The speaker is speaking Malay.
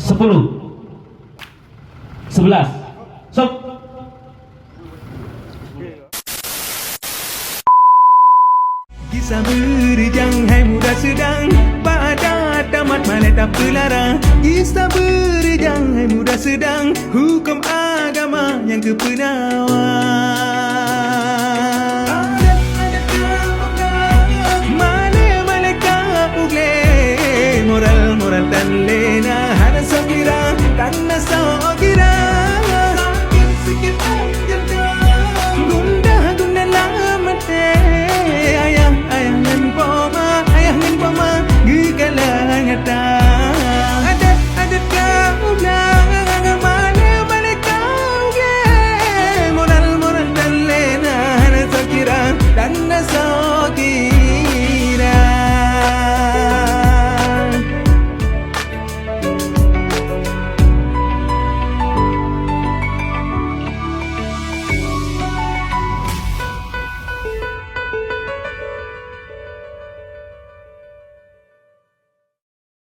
10 11 Stop. Kisah berjang hai muda sedang pada tamat mana tak pelarang. Kisah berjang hai muda sedang hukum agama yang kepena